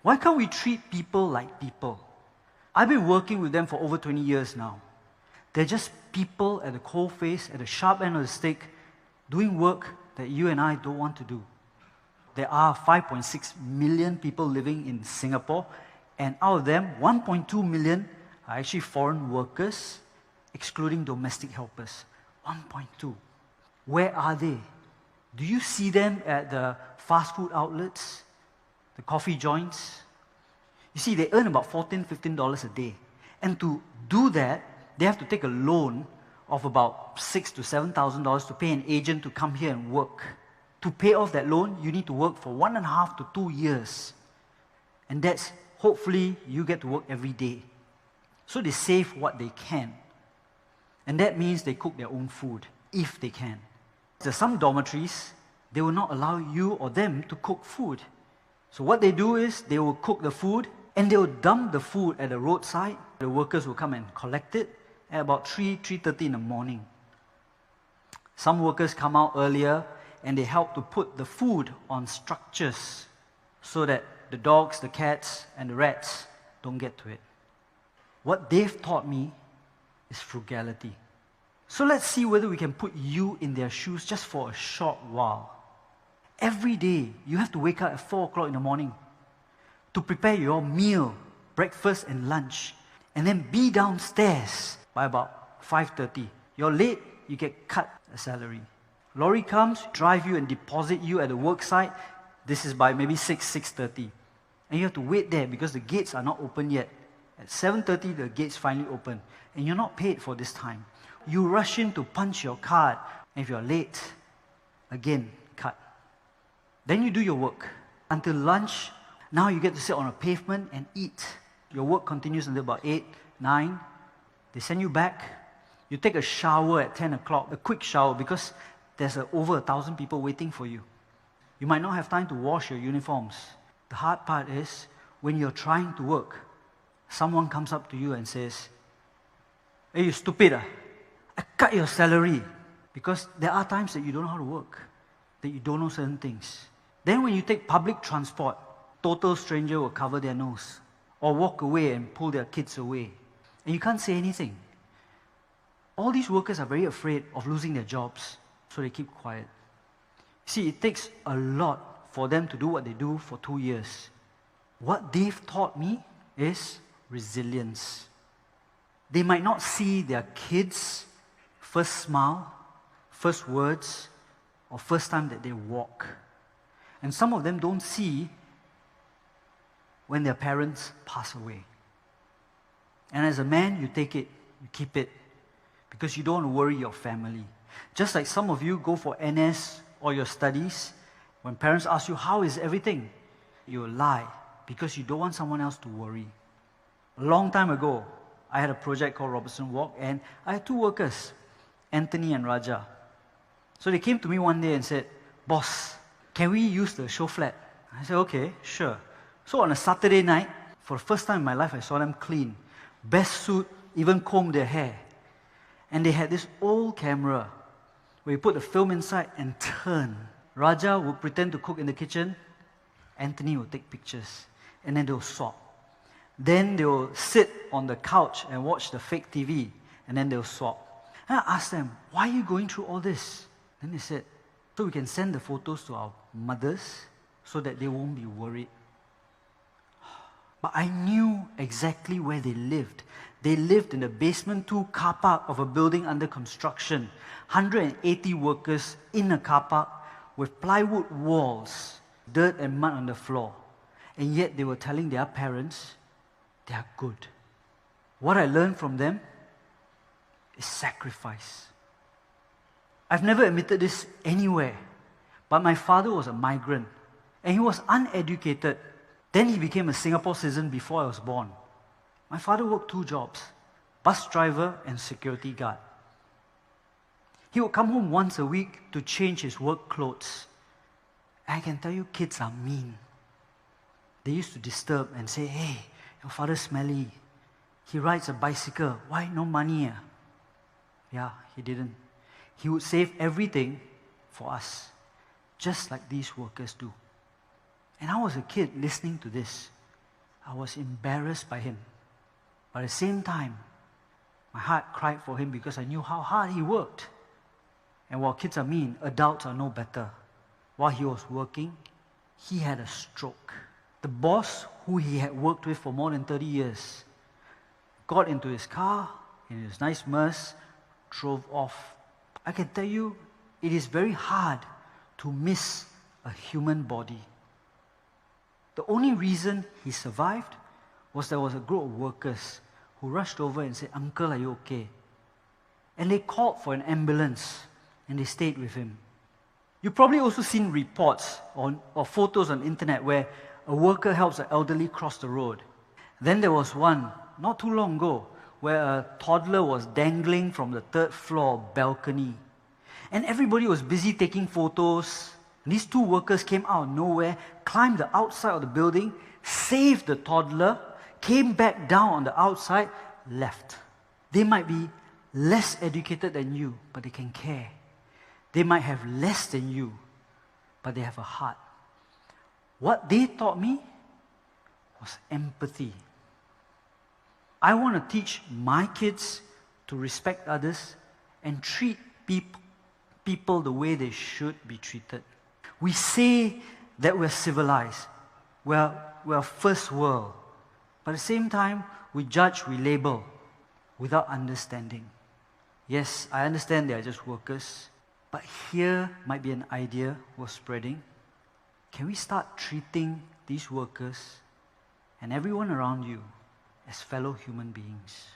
Why can't we treat people like people? I've been working with them for over 20 years now. They're just people at the coalface, at the sharp end of the stick, doing work that you and I don't want to do. There are 5.6 million people living in Singapore, and out of them, 1.2 million are actually foreign workers, excluding domestic helpers. 1.2. Where are they? Do you see them at the fast food outlets, the coffee joints? You see, they earn about $14, $15 a day. And to do that, they have to take a loan of about $6,000 to $7,000 to pay an agent to come here and work. To pay off that loan, you need to work for 1.5 to 2 years. And that's, hopefully, you get to work every day. So they save what they can. And that means they cook their own food, if they can. There's some dormitories, they will not allow you or them to cook food. So what they do is, they will cook the food, and they will dump the food at the roadside. The workers will come and collect it at about 3:30 in the morning. Some workers come out earlier, and they help to put the food on structures so that the dogs, the cats, and the rats don't get to it. What they've taught me is frugality. So let's see whether we can put you in their shoes just for a short while. Every day, you have to wake up at 4 o'clock in the morning to prepare your meal, breakfast and lunch, and then be downstairs by about 5:30. You're late, you get cut a salary. Lorry comes, drive you and deposit you at the work site. This is by maybe 6:30. And you have to wait there because the gates are not open yet. At 7:30, the gates finally open. And you're not paid for this time. You rush in to punch your card. And if you're late, again, cut. Then you do your work. Until lunch, now you get to sit on a pavement and eat. Your work continues until about 8, 9. They send you back. You take a shower at 10 o'clock, a quick shower, because there's over 1,000 people waiting for you. You might not have time to wash your uniforms. The hard part is, when you're trying to work, someone comes up to you and says, "Hey, you stupid, I cut your salary." Because there are times that you don't know how to work, that you don't know certain things. Then when you take public transport, total stranger will cover their nose or walk away and pull their kids away. And you can't say anything. All these workers are very afraid of losing their jobs, so they keep quiet. See, it takes a lot for them to do what they do for 2 years. What they've taught me is resilience. They might not see their kids' first smile, first words, or first time that they walk. And some of them don't see when their parents pass away. And as a man, you take it, you keep it, because you don't want to worry your family. Just like some of you go for NS or your studies, when parents ask you, "How is everything?" you lie, because you don't want someone else to worry. A long time ago, I had a project called Robertson Walk, and I had 2 workers, Anthony and Raja. So they came to me one day and said, "Boss, can we use the show flat?" I said, "Okay, sure." So on a Saturday night, for the first time in my life, I saw them clean. Best suit, even comb their hair. And they had this old camera where you put the film inside and turn. Raja would pretend to cook in the kitchen. Anthony would take pictures. And then they'll swap. Then they will sit on the couch and watch the fake TV. And then they'll swap. And I asked them, "Why are you going through all this?" Then they said, "So we can send the photos to our mothers so that they won't be worried." But I knew exactly where they lived. They lived in the basement 2 car park of a building under construction. 180 workers in a car park with plywood walls, dirt and mud on the floor. And yet they were telling their parents they are good. What I learned from them is sacrifice. I've never admitted this anywhere, but my father was a migrant and he was uneducated. Then he became a Singapore citizen before I was born. My father worked 2 jobs, bus driver and security guard. He would come home once a week to change his work clothes. And I can tell you, kids are mean. They used to disturb and say, "Hey, your father's smelly. He rides a bicycle. Why no money?" Yeah, he didn't. He would save everything for us, just like these workers do. And I was a kid listening to this. I was embarrassed by him. But at the same time, my heart cried for him because I knew how hard he worked. And while kids are mean, adults are no better. While he was working, he had a stroke. The boss, who he had worked with for more than 30 years, got into his car, in his nice Merc, drove off. I can tell you, it is very hard to miss a human body. The only reason he survived was there was a group of workers who rushed over and said, "Uncle, are you okay?" And they called for an ambulance, and they stayed with him. You've probably also seen reports or photos on the internet where a worker helps an elderly cross the road. Then there was one, not too long ago, where a toddler was dangling from the 3rd floor balcony. And everybody was busy taking photos. And these 2 workers came out of nowhere, climbed the outside of the building, saved the toddler, came back down on the outside, left. They might be less educated than you, but they can care. They might have less than you, but they have a heart. What they taught me was empathy. I want to teach my kids to respect others and treat people the way they should be treated. We say that we're civilized, we're first world, but at the same time, we judge, we label, without understanding. Yes, I understand they are just workers, but here might be an idea worth spreading. Can we start treating these workers and everyone around you as fellow human beings?